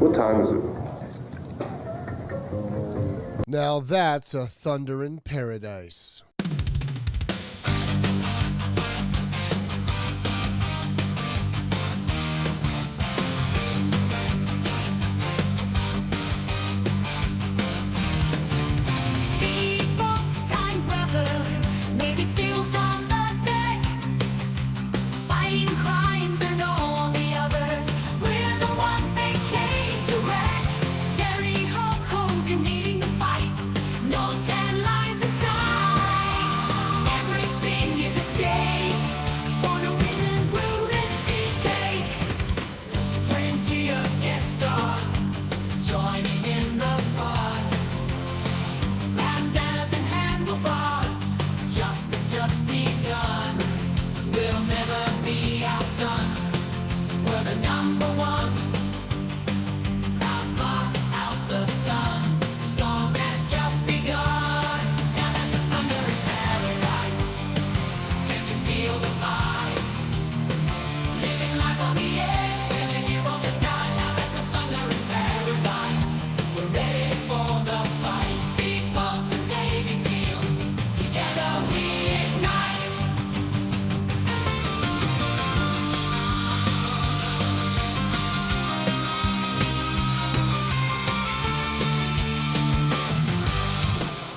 What time is it? Now that's a thunder in paradise. Speedboats, time grabber, Navy SEALs on the deck, fighting crimes and all the others. We're the ones they came to wreck. Terry Hulk Hogan leading the fight. No tan lines in sight. Everything is at stake. For no reason, brew this beefcake. Plenty of guest stars joining in the fun. Bandanas and handlebars, justice just begun. We'll never be outdone. We're the number one. Clouds block out the sun. Storm has just begun. Now that's a thunder in paradise. Can't you feel the vibe? Living life on the edge, where the heroes are died. Now that's a thunder in paradise. We're ready for the fight. Speedboats and Navy SEALs, together we ignite.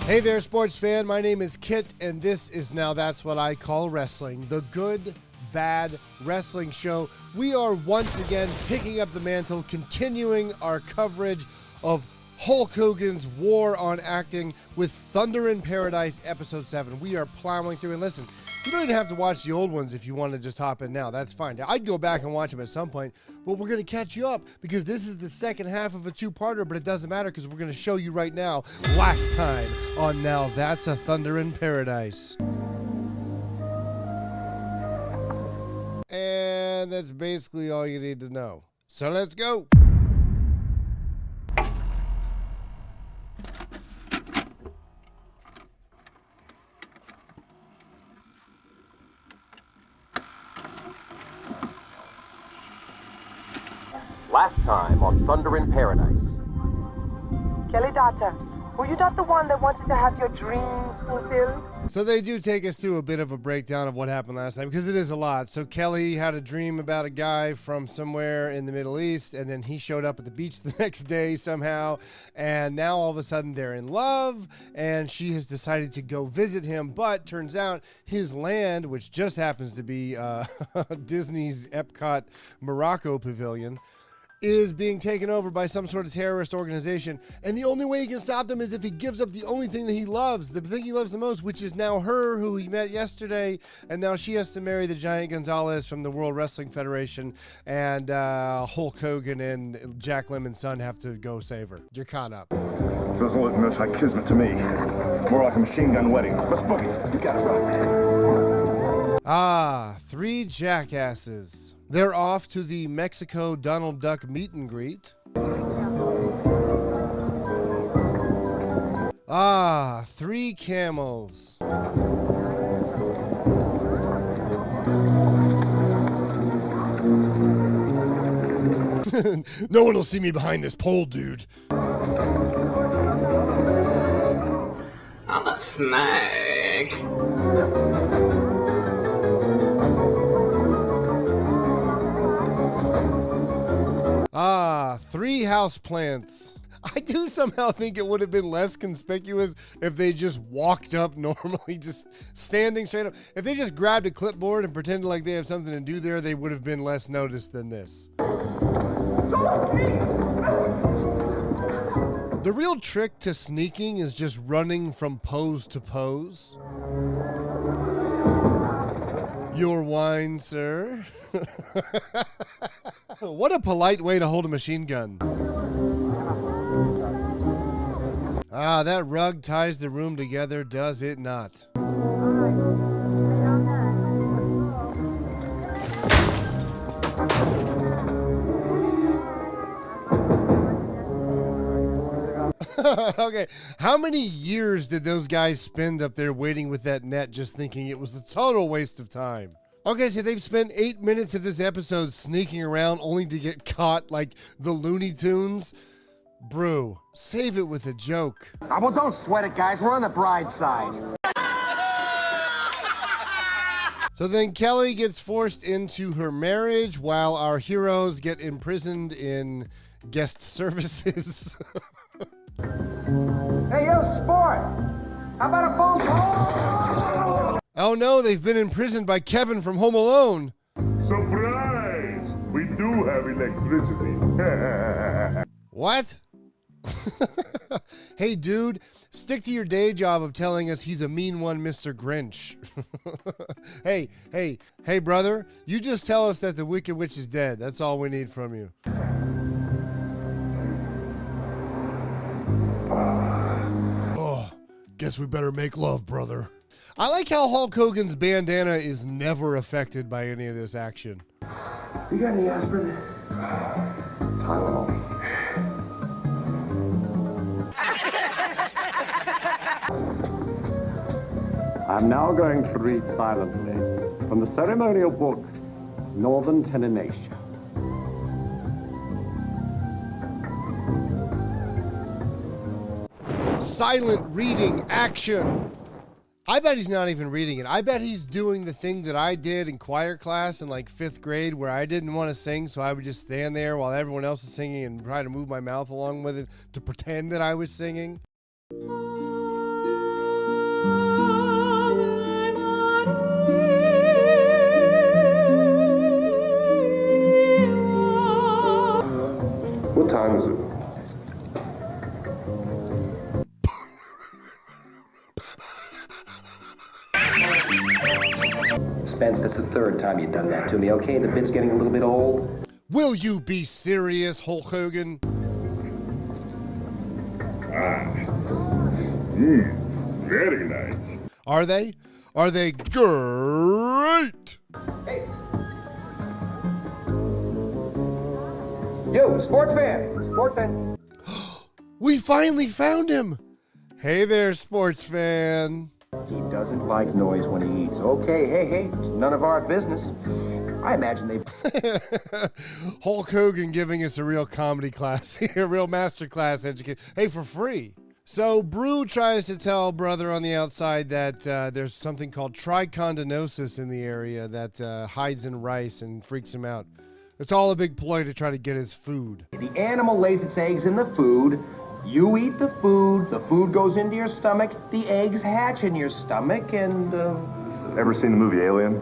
Hey there, sports fan. My name is Kit, and this is Now That's What I Call Wrestling, the good, bad wrestling show. We are once again picking up the mantle, continuing our coverage of Hulk Hogan's War on Acting with Thunder in Paradise, Episode 7. We are plowing through, and listen, you don't even have to watch the old ones if you want to just hop in now. That's fine. I'd go back and watch them at some point, but we're going to catch you up because this is the second half of a two-parter, but it doesn't matter because we're going to show you right now, last time on Now That's a Thunder in Paradise. And that's basically all you need to know. So let's go. Last time on Thunder in Paradise. Kelly daughter, were you not the one that wanted to have your dreams fulfilled? So they do take us through a bit of a breakdown of what happened last time because it is a lot. So Kelly had a dream about a guy from somewhere in the Middle East, and then he showed up at the beach the next day somehow, and now all of a sudden they're in love, and she has decided to go visit him, but turns out his land, which just happens to be Disney's Epcot Morocco Pavilion, is being taken over by some sort of terrorist organization, and the only way he can stop them is if he gives up the only thing that he loves, the thing he loves the most, which is now her, who he met yesterday, and now she has to marry the Giant Gonzalez from the World Wrestling Federation, and Hulk Hogan and Jack Lemmon's son have to go save her. You're caught up. Doesn't look much like kismet to me. More like a machine gun wedding. Let's boogie. You got it right. Three jackasses. They're off to the Mexico Donald Duck meet and greet. Three camels. No one will see me behind this pole, dude. I'm a snake. Three houseplants. I do somehow think it would have been less conspicuous if they just walked up normally, just standing straight up. If they just grabbed a clipboard and pretended like they have something to do there, they would have been less noticed than this. The real trick to sneaking is just running from pose to pose. Your wine, sir. What a polite way to hold a machine gun. That rug ties the room together, does it not? Okay, how many years did those guys spend up there waiting with that net just thinking it was a total waste of time? Okay, so they've spent 8 minutes of this episode sneaking around only to get caught like the Looney Tunes. Brew, save it with a joke. Well, don't sweat it, guys. We're on the bride's side. So then Kelly gets forced into her marriage while our heroes get imprisoned in guest services. Hey, yo, sport! How about a phone call? Oh no, they've been imprisoned by Kevin from Home Alone. Surprise! We do have electricity. What? Hey dude, stick to your day job of telling us he's a mean one, Mr. Grinch. Hey brother, you just tell us that the Wicked Witch is dead. That's all we need from you. Oh, guess we better make love, brother. I like how Hulk Hogan's bandana is never affected by any of this action. You got any aspirin? Tylenol. I'm now going to read silently from the ceremonial book, Northern Tenenatia. Silent reading action. I bet he's not even reading it. I bet he's doing the thing that I did in choir class in like 5th grade where I didn't want to sing, so I would just stand there while everyone else was singing and try to move my mouth along with it to pretend that I was singing. What time is it? Spence, that's the 3rd time you've done that to me, okay? The bit's getting a little bit old. Will you be serious, Hulk Hogan? Very nice. Are they? Are they great? Hey. Yo, sports fan. Sports fan. We finally found him. Hey there, sports fan. He doesn't like noise when he eats. Okay, hey, it's none of our business. I imagine they... Hulk Hogan giving us a real comedy class here, a real master class education. Hey, for free. So Brew tries to tell brother on the outside that there's something called trichondinosis in the area that hides in rice and freaks him out. It's all a big ploy to try to get his food. The animal lays its eggs in the food. You eat the food goes into your stomach, the eggs hatch in your stomach, and, Ever seen the movie Alien?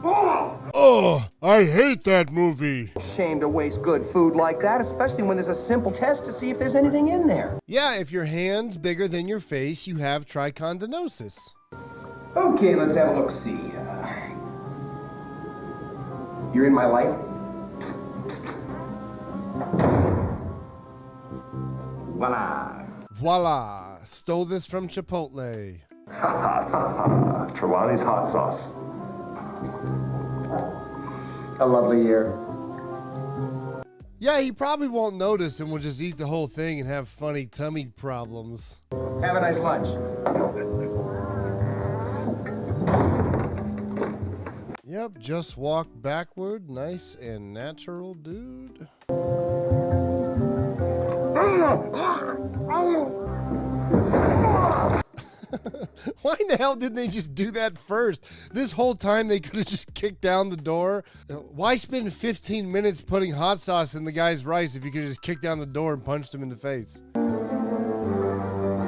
Oh, I hate that movie. Shame to waste good food like that, especially when there's a simple test to see if there's anything in there. Yeah, if your hand's bigger than your face, you have trichondinosis. Okay, let's have a look-see. You're in my life? Voila. Voila, stole this from Chipotle. Trelawney's hot sauce. A lovely year. Yeah, he probably won't notice and will just eat the whole thing and have funny tummy problems. Have a nice lunch. Yep, just walk backward, nice and natural, dude. Why in the hell didn't they just do that first? This whole time they could have just kicked down the door. Why spend 15 minutes putting hot sauce in the guy's rice if you could just kick down the door and punched him in the face?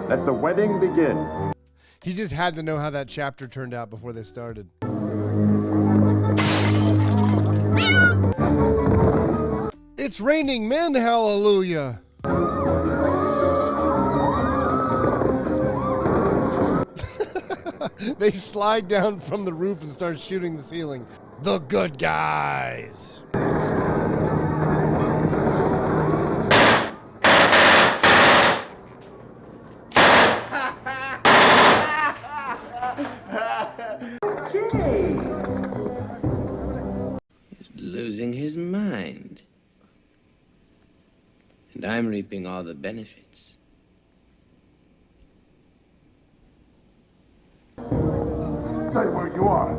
Let the wedding begin. He just had to know how that chapter turned out before they started. It's raining men, hallelujah. They slide down from the roof and start shooting the ceiling. The good guys. Okay. Losing his mind. And I'm reaping all the benefits. Stay where you are.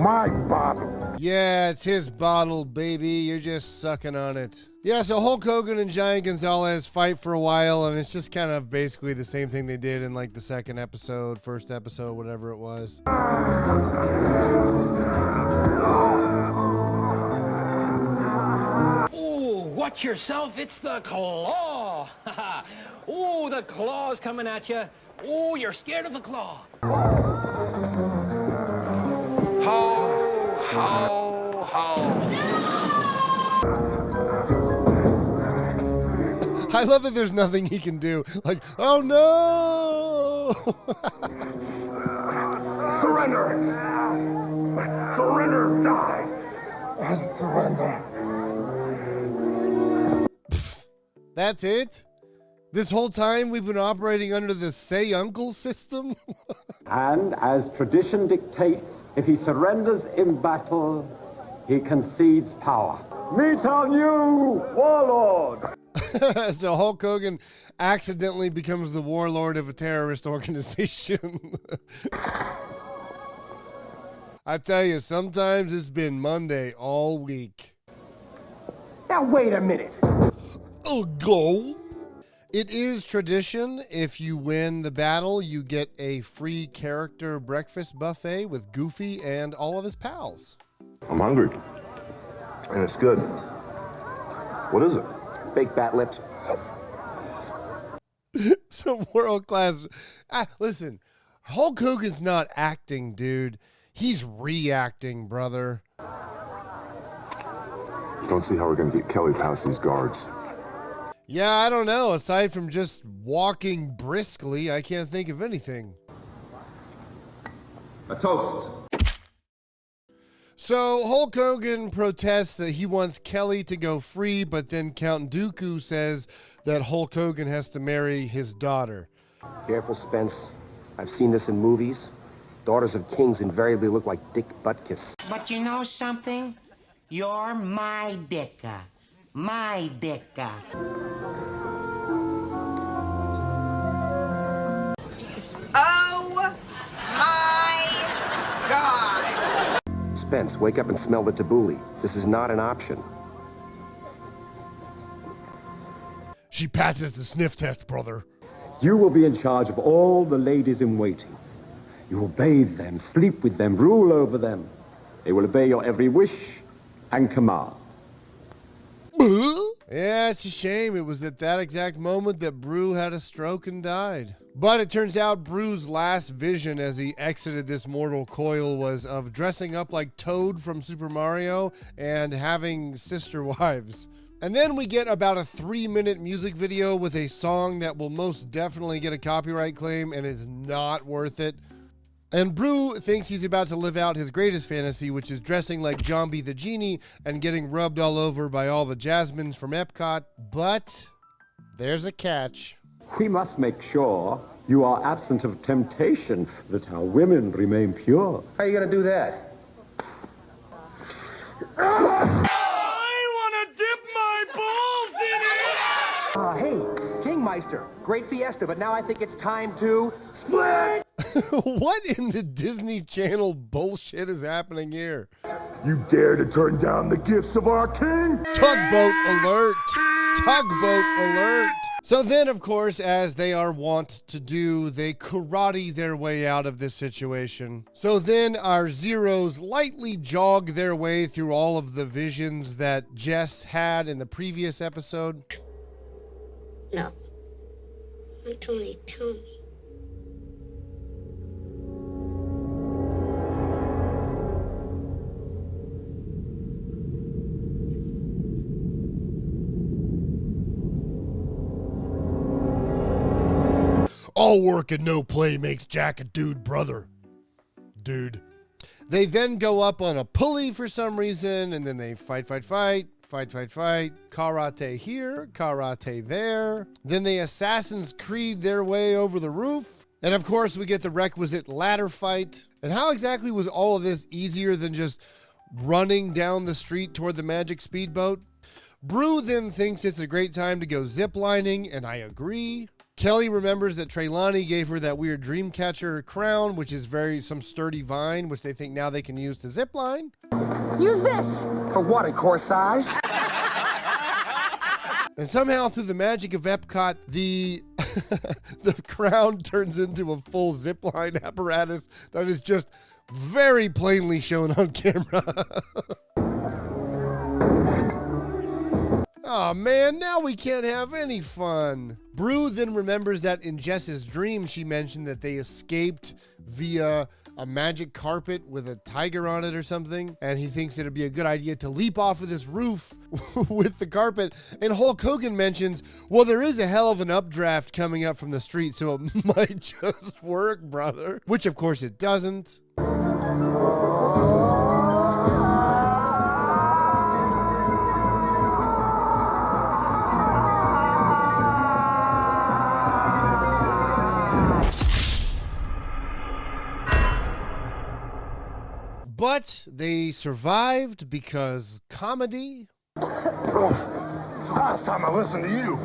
My bottle. Yeah, it's his bottle, baby. You're just sucking on it. Yeah, so Hulk Hogan and Giant Gonzalez fight for a while, and it's just kind of basically the same thing they did in like the second episode, first episode, whatever it was. Ooh, watch yourself, it's the claw. Ooh, the claw's coming at you. Ooh, you're scared of the claw. Ho, ho, ho. I love that there's nothing he can do. Like, oh no! Surrender! Surrender! Die! And surrender. That's it? This whole time we've been operating under the say uncle system? And as tradition dictates, if he surrenders in battle, he concedes power. Meet our new warlord! So Hulk Hogan accidentally becomes the warlord of a terrorist organization. I tell you, sometimes it's been Monday all week. Now, wait a minute. Oh, go. It is tradition. If you win the battle, you get a free character breakfast buffet with Goofy and all of his pals. I'm hungry. And it's good. What is it? Baked bat lips. Some world class. Listen, Hulk Hogan's not acting, dude. He's reacting, brother. Don't see how we're going to get Kelly past these guards. Yeah, I don't know. Aside from just walking briskly, I can't think of anything. A toast. So Hulk Hogan protests that he wants Kelly to go free, but then Count Dooku says that Hulk Hogan has to marry his daughter. Careful, Spence. I've seen this in movies. Daughters of kings invariably look like Dick Butkus. But you know something? You're my dicka. My dicka. Oh my God! Spence, wake up and smell the tabbouleh. This is not an option. She passes the sniff test, brother. You will be in charge of all the ladies in waiting. You will bathe them, sleep with them, rule over them. They will obey your every wish and command. Yeah, it's a shame. It was at that exact moment that Brew had a stroke and died. But it turns out Brew's last vision as he exited this mortal coil was of dressing up like Toad from Super Mario and having sister wives. And then we get about a 3-minute music video with a song that will most definitely get a copyright claim and is not worth it. And Brew thinks he's about to live out his greatest fantasy, which is dressing like Jambi the Genie and getting rubbed all over by all the Jasmines from Epcot. But there's a catch. We must make sure you are absent of temptation, that our women remain pure. How are you going to do that? Hey, Kingmeister, great fiesta, but now I think it's time to split! What in the Disney Channel bullshit is happening here? You dare to turn down the gifts of our king? Tugboat alert! Tugboat alert! So then, of course, as they are wont to do, they karate their way out of this situation. So then our Zeros lightly jog their way through all of the visions that Jess had in the previous episode. No. Tony, tell me. All work and no play makes Jack a dude, brother. Dude. They then go up on a pulley for some reason, and then they fight. Karate here, karate there. Then they Assassin's Creed their way over the roof. And of course, we get the requisite ladder fight. And how exactly was all of this easier than just running down the street toward the magic speedboat? Brew then thinks it's a great time to go ziplining, and I agree. Kelly remembers that Treylani gave her that weird dream catcher crown, which is some sturdy vine, which they think now they can use to zip line. Use this. For what, a corsage? And somehow, through the magic of Epcot, the crown turns into a full zipline apparatus that is just very plainly shown on camera. Oh man, now we can't have any fun. Brew then remembers that in Jess's dream, she mentioned that they escaped via a magic carpet with a tiger on it or something, and he thinks it'd be a good idea to leap off of this roof with the carpet. And Hulk Hogan mentions, well, there is a hell of an updraft coming up from the street, so it might just work, brother. Which of course it doesn't. But they survived because comedy. Last time I listened to you.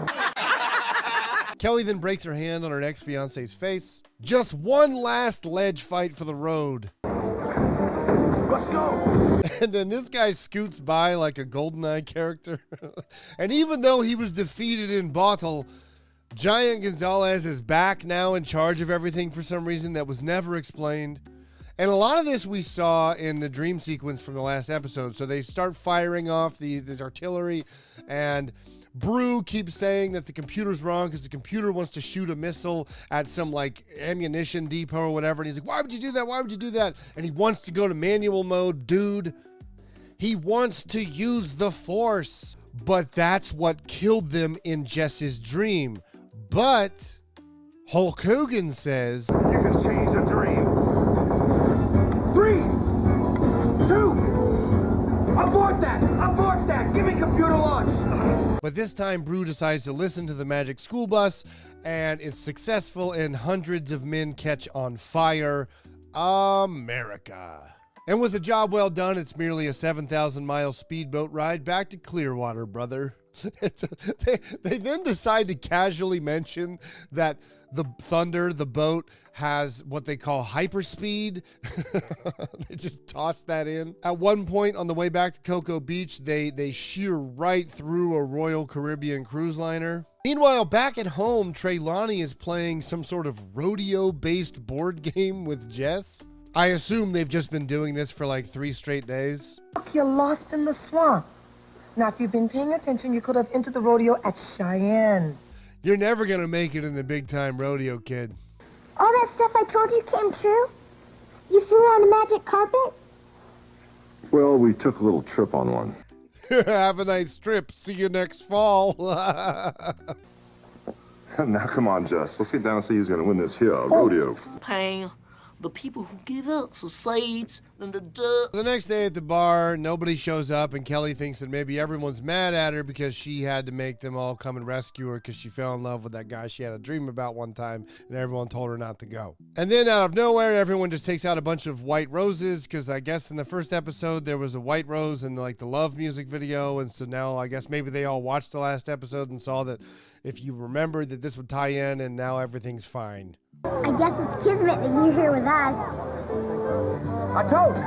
Kelly then breaks her hand on her ex-fiance's face. Just one last ledge fight for the road. Let's go. And then this guy scoots by like a GoldenEye character. And even though he was defeated in battle, Giant Gonzalez is back now in charge of everything for some reason that was never explained. And a lot of this we saw in the dream sequence from the last episode. So they start firing off this artillery, and Brew keeps saying that the computer's wrong because the computer wants to shoot a missile at some like ammunition depot or whatever. And he's like, why would you do that? Why would you do that? And he wants to go to manual mode. Dude, he wants to use the Force. But that's what killed them in Jess's dream. But Hulk Hogan says, you can change a dream. 3, 2, abort that! Abort that! Give me computer launch! But this time, Brew decides to listen to the magic school bus, and it's successful, and hundreds of men catch on fire. America. And with a job well done, it's merely a 7,000-mile speedboat ride back to Clearwater, brother. They then decide to casually mention that the Thunder, the boat, has what they call hyperspeed. They just toss that in. At one point on the way back to Cocoa Beach, they shear right through a Royal Caribbean cruise liner. Meanwhile, back at home, Treylani is playing some sort of rodeo-based board game with Jess. I assume they've just been doing this for like 3 straight days. You're lost in the swamp. Now, if you've been paying attention, you could have entered the rodeo at Cheyenne. You're never going to make it in the big-time rodeo, kid. All that stuff I told you came true? You flew on a magic carpet? Well, we took a little trip on one. Have a nice trip. See you next fall. Now, come on, Jess. Let's get down and see who's going to win this here rodeo. Paying the people who give us the seeds and the dirt. The next day at the bar, nobody shows up, and Kelly thinks that maybe everyone's mad at her because she had to make them all come and rescue her because she fell in love with that guy she had a dream about one time, and everyone told her not to go. And then out of nowhere, everyone just takes out a bunch of white roses because I guess in the first episode there was a white rose in like the Love music video, and so now I guess maybe they all watched the last episode and saw that if you remembered that this would tie in, and now everything's fine. I guess it's kismet that you're here with us. A toast!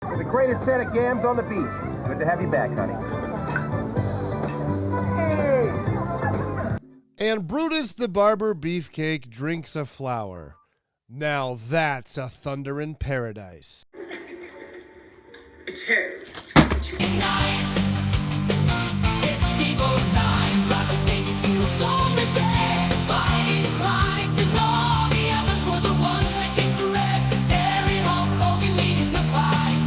You're the greatest set of gams on the beach. Good to have you back, honey. Hey! And Brutus the Barber Beefcake drinks a flower. Now that's a thunder in paradise. It's speedboat time. Brothers, Navy SEALs on the deck, fighting crime to know the others were the ones that came to wreck. Terry Hulk Hogan leading the fight.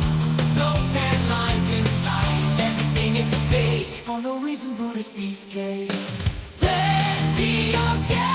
No tan lines in sight. Everything is at stake. For no reason, Brutus Beefcake. Plenty of gas.